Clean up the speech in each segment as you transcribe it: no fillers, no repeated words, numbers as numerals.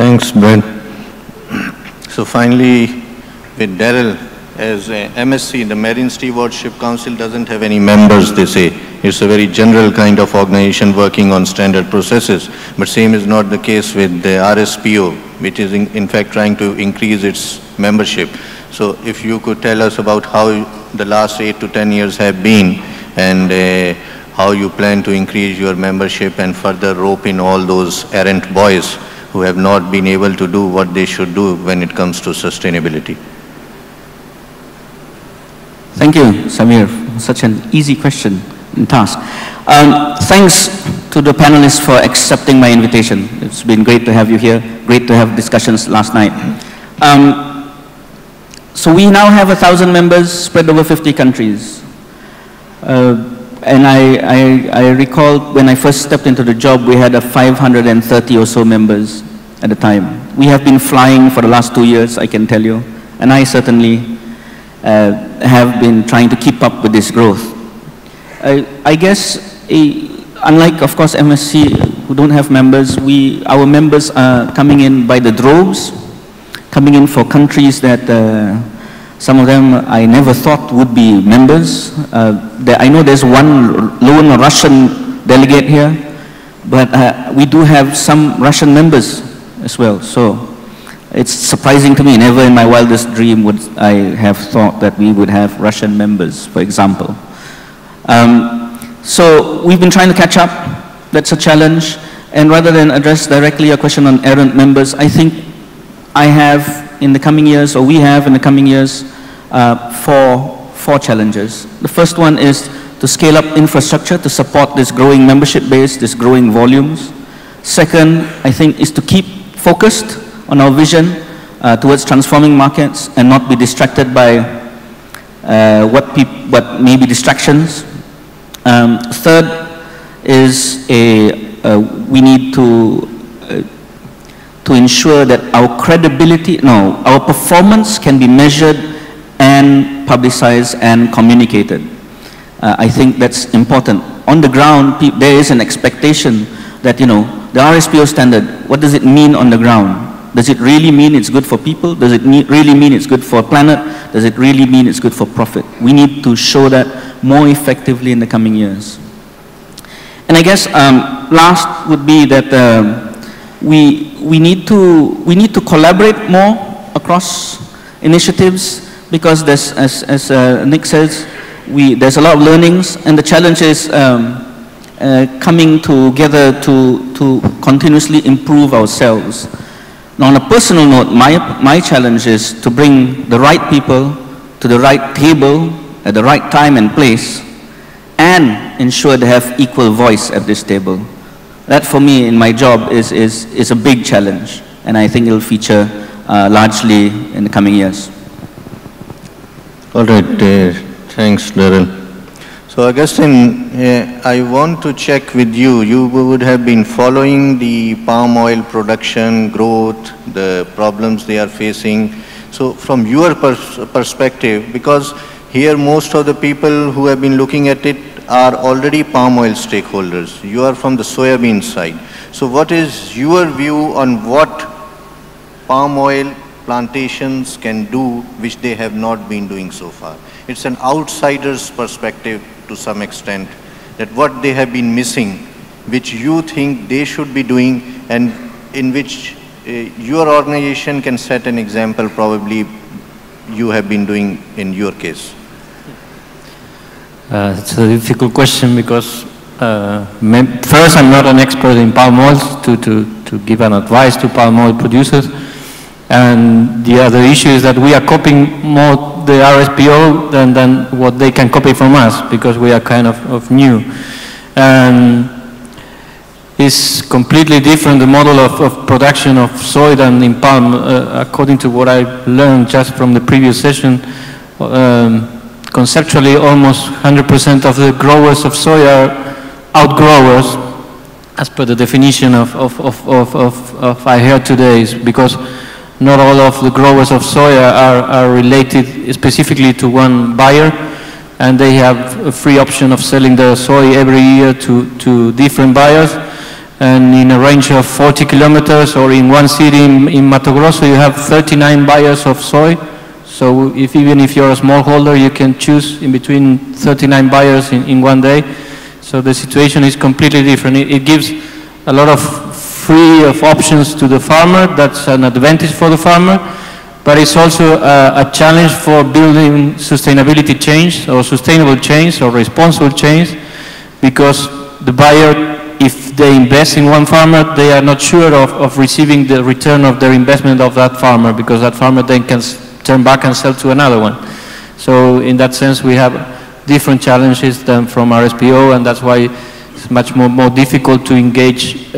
Thanks, Ben. So finally, with Daryl, as MSC, the Marine Stewardship Council doesn't have any members, they say. It's a very general kind of organization working on standard processes. But same is not the case with the RSPO, which is in fact trying to increase its membership. So if you could tell us about how the last 8 to 10 years have been, and how you plan to increase your membership and further rope in all those errant boys who have not been able to do what they should do when it comes to sustainability. Thank you, Samir. Such an easy question and task. Thanks to the panelists for accepting my invitation. It's been great to have you here. Great to have discussions last night. So we now have 1,000 members spread over 50 countries. And I recall when I first stepped into the job, we had 530 or so members at the time. We have been flying for the last 2 years, I can tell you. And I certainly have been trying to keep up with this growth. I guess, unlike, of course, MSC, who don't have members, our members are coming in by the droves, coming in for countries that some of them I never thought would be members. I know there's one lone Russian delegate here, but we do have some Russian members as well. So it's surprising to me. Never in my wildest dream would I have thought that we would have Russian members, for example. So we've been trying to catch up. That's a challenge. And rather than address directly a question on errant members, I think I have in the coming years, or we have in the coming years, four challenges. The first one is to scale up infrastructure to support this growing membership base, this growing volumes. Second, I think, is to keep focused on our vision towards transforming markets and not be distracted by what may be distractions. Third is we need to ensure that our credibility, our performance can be measured and publicized and communicated. I think that's important. On the ground, there is an expectation that, the RSPO standard, what does it mean on the ground? Does it really mean it's good for people? Does it really mean it's good for planet? Does it really mean it's good for profit? We need to show that more effectively in the coming years. And I guess last would be that we need to collaborate more across initiatives, because there's, as Nick says, there's a lot of learnings, and the challenge is coming together to continuously improve ourselves. Now, on a personal note, my challenge is to bring the right people to the right table at the right time and place, and ensure they have equal voice at this table. That, for me, in my job, is a big challenge, and I think it'll feature largely in the coming years. All right, thanks, Daryl. So Augustine, I want to check with you. You would have been following the palm oil production growth, the problems they are facing. So from your perspective, because here most of the people who have been looking at it are already palm oil stakeholders. You are from the soybean side. So what is your view on what palm oil plantations can do which they have not been doing so far? It's an outsider's perspective to some extent, that what they have been missing, which you think they should be doing, and in which your organization can set an example, probably you have been doing in your case. It's a difficult question, because first, I'm not an expert in palm oils to give an advice to palm oil producers. And the other issue is that we are copying more the RSPO than what they can copy from us, because we are kind of new. And it's completely different, the model of production of soy than in palm, according to what I learned just from the previous session. Conceptually, almost 100% of the growers of soy are outgrowers, as per the definition of I heard today, because not all of the growers of soya are related specifically to one buyer, and they have a free option of selling their soy every year to different buyers. and in a range of 40 kilometers, or in one city in Mato Grosso, you have 39 buyers of soy. So even if you're a smallholder, you can choose in between 39 buyers in one day. So the situation is completely different. It gives a lot of free of options to the farmer. That's an advantage for the farmer. But it's also a challenge for building sustainability chains, or sustainable chains, or responsible chains, because the buyer, if they invest in one farmer, they are not sure of receiving the return of their investment of that farmer, because that farmer then can turn back and sell to another one. So in that sense, we have different challenges than from RSPO, and that's why it's much more difficult to engage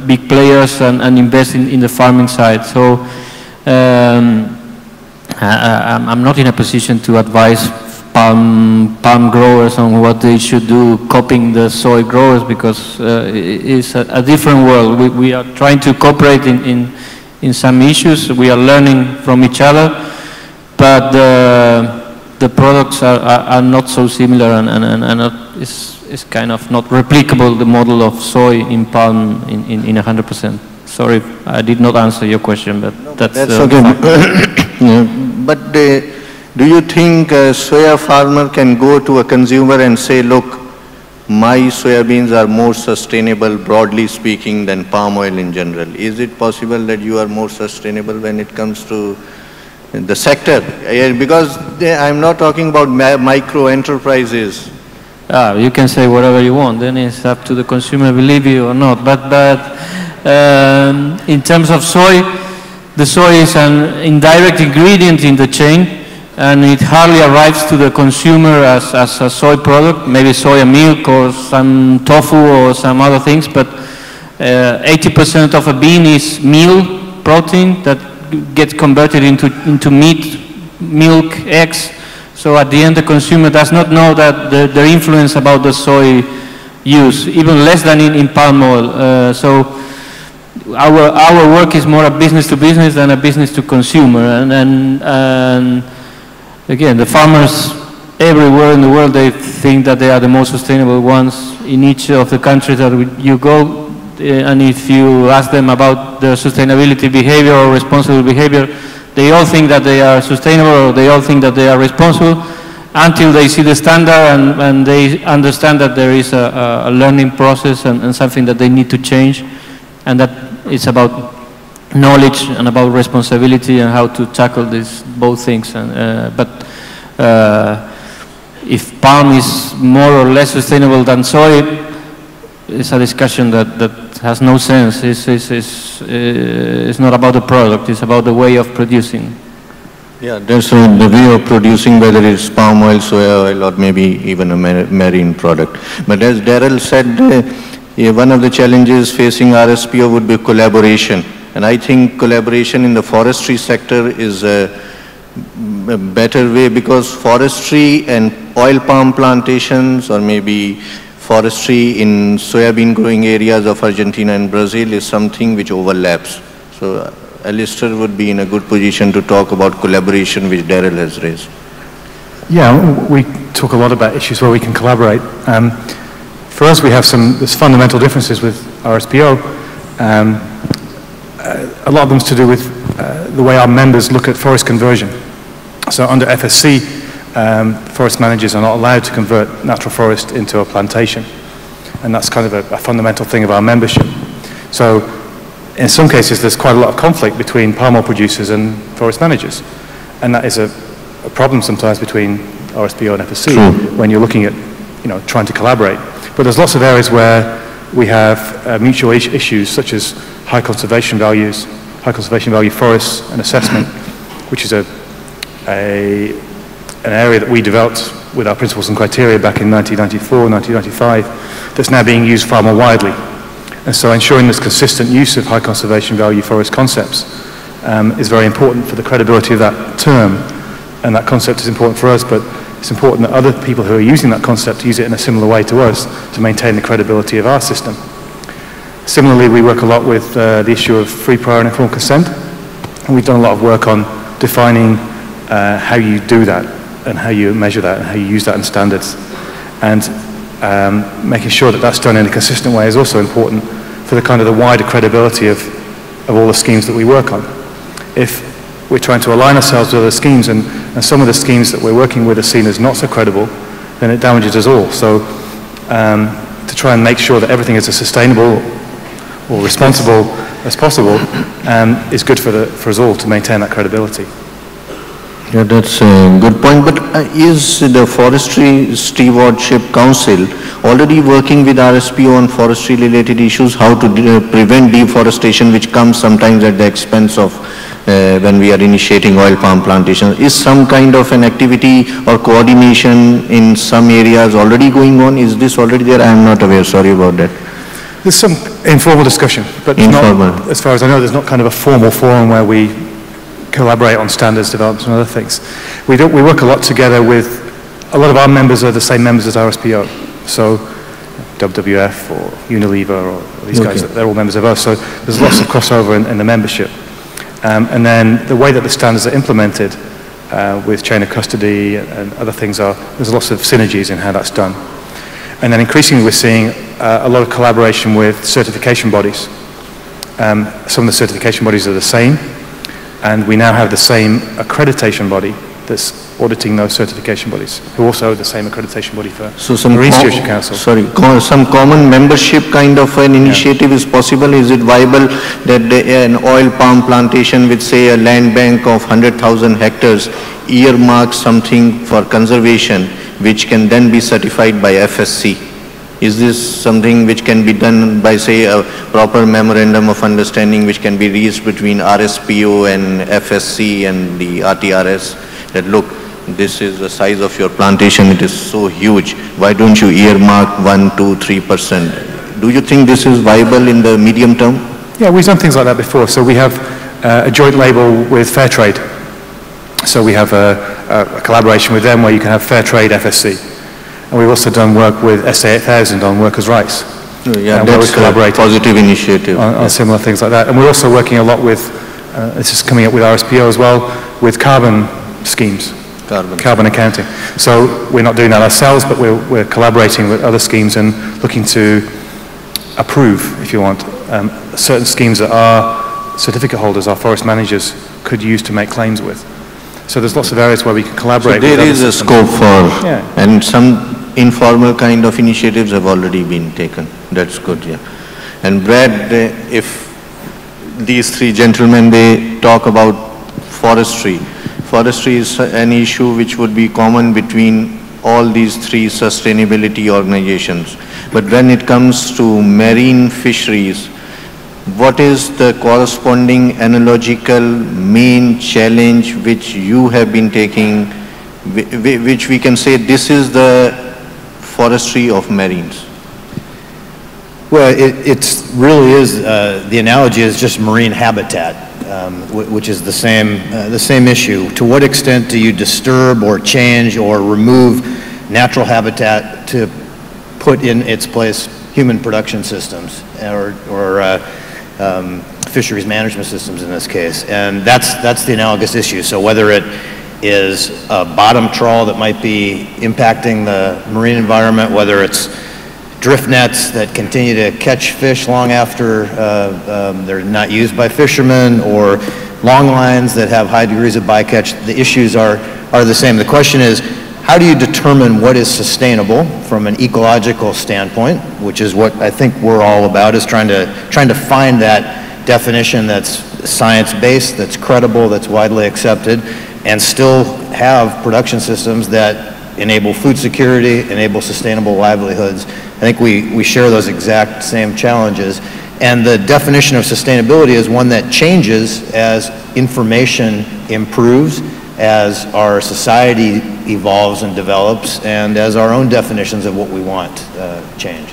big players and invest in the farming side. So I'm not in a position to advise palm growers on what they should do, copying the soy growers, because it's a different world. We are trying to cooperate in some issues. We are learning from each other, but the products are not so similar, and it's kind of not replicable, the model of soy in palm in 100%. Sorry, I did not answer your question, but that's okay. But do you think a soya farmer can go to a consumer and say, look, my soybeans are more sustainable, broadly speaking, than palm oil in general? Is it possible that you are more sustainable when it comes to the sector? Because I'm not talking about micro enterprises. You can say whatever you want, then it's up to the consumer, believe you or not. But in terms of soy, the soy is an indirect ingredient in the chain, and it hardly arrives to the consumer as a soy product, maybe soya milk or some tofu or some other things, but 80% of a bean is meal protein that gets converted into meat, milk, eggs. So at the end, the consumer does not know that the influence about the soy use, even less than in palm oil. So our work is more a business to business than a business to consumer. And again, the farmers everywhere in the world, they think that they are the most sustainable ones in each of the countries that you go. And if you ask them about their sustainability behavior or responsible behavior, they all think that they are sustainable, or they all think that they are responsible, until they see the standard and they understand that there is a learning process and something that they need to change, and that it's about knowledge and about responsibility and how to tackle both things. But if palm is more or less sustainable than soy, it's a discussion that has no sense. It's not about the product, it's about the way of producing. Yeah, there's the way of producing, whether it's palm oil, soya oil, or maybe even a marine product. But as Daryl said, one of the challenges facing RSPO would be collaboration. And I think collaboration in the forestry sector is a better way, because forestry and oil palm plantations, or maybe forestry in soybean growing areas of Argentina and Brazil, is something which overlaps. So Alistair would be in a good position to talk about collaboration, which Daryl has raised. Yeah, we talk a lot about issues where we can collaborate. For us, we have there's fundamental differences with RSPO. A lot of them is to do with the way our members look at forest conversion. So under FSC, forest managers are not allowed to convert natural forest into a plantation. And that's kind of a fundamental thing of our membership. So in some cases, there's quite a lot of conflict between palm oil producers and forest managers. And that is a problem sometimes between RSPO and FSC when you're looking at, trying to collaborate. But there's lots of areas where we have mutual issues, such as high conservation value forests and assessment, which is an area that we developed with our principles and criteria back in 1994, 1995, that's now being used far more widely. And so ensuring this consistent use of high conservation value forest concepts is very important for the credibility of that term. And that concept is important for us, but it's important that other people who are using that concept use it in a similar way to us to maintain the credibility of our system. Similarly, we work a lot with the issue of free, prior and informed consent. And we've done a lot of work on defining how you do that and how you measure that and how you use that in standards. And making sure that that's done in a consistent way is also important for the kind of the wider credibility of all the schemes that we work on. If we're trying to align ourselves with other schemes and some of the schemes that we're working with are seen as not so credible, then it damages us all. So to try and make sure that everything is as sustainable or responsible as possible is good for us all to maintain that credibility. Yeah, that's a good point. But is the Forestry Stewardship Council already working with RSPO on forestry-related issues, how to prevent deforestation, which comes sometimes at the expense of when we are initiating oil palm plantations? Is some kind of an activity or coordination in some areas already going on? Is this already there? I am not aware. Sorry about that. There's some informal discussion, but informal. Not, as far as I know, there's not kind of a formal forum where we collaborate on standards development and other things. We work a lot together with, a lot of our members are the same members as RSPO. So WWF or Unilever or these guys, they're all members of us. So there's lots of crossover in the membership. And then the way that the standards are implemented with chain of custody and other things there's lots of synergies in how that's done. And then increasingly we're seeing a lot of collaboration with certification bodies. Some of the certification bodies are the same, and we now have the same accreditation body that's auditing those certification bodies, who also have the same accreditation body for the Marine Stewardship Council. Sorry, some common membership kind of an initiative is possible? Is it viable that an oil palm plantation with, say, a land bank of 100,000 hectares earmarks something for conservation, which can then be certified by FSC? Is this something which can be done by, say, a proper memorandum of understanding which can be reached between RSPO and FSC and the RTRS, that look, this is the size of your plantation, it is so huge, why don't you earmark 1, 2, 3%? Do you think this is viable in the medium term? Yeah, we've done things like that before. So we have a joint label with Fairtrade. So we have a collaboration with them where you can have Fairtrade FSC. And we've also done work with SA8000 on workers' rights. Yeah, that's a positive initiative. On similar things like that. And we're also working a lot with, this is coming up with RSPO as well, with carbon schemes. Carbon accounting. So we're not doing that ourselves, but we're collaborating with other schemes and looking to approve, if you want, certain schemes that our certificate holders, our forest managers, could use to make claims with. So there's lots of areas where we can collaborate. So there is a scope for, and some informal kind of initiatives have already been taken. That's good, yeah. And Brad, if these three gentlemen, they talk about forestry. Forestry is an issue which would be common between all these three sustainability organizations. But when it comes to marine fisheries, what is the corresponding analogical main challenge which you have been taking, which we can say this is the forestry of marines? Well, it really is, the analogy is just marine habitat, which is the same issue. To what extent do you disturb or change or remove natural habitat to put in its place human production systems or fisheries management systems in this case? And that's the analogous issue. So whether it is a bottom trawl that might be impacting the marine environment, whether it's drift nets that continue to catch fish long after they're not used by fishermen, or long lines that have high degrees of bycatch, the issues are the same. The question is, how do you determine what is sustainable from an ecological standpoint, which is what I think we're all about, is trying to find that definition that's science-based, that's credible, that's widely accepted, and still have production systems that enable food security, enable sustainable livelihoods. I think we share those exact same challenges. And the definition of sustainability is one that changes as information improves, as our society evolves and develops, and as our own definitions of what we want change.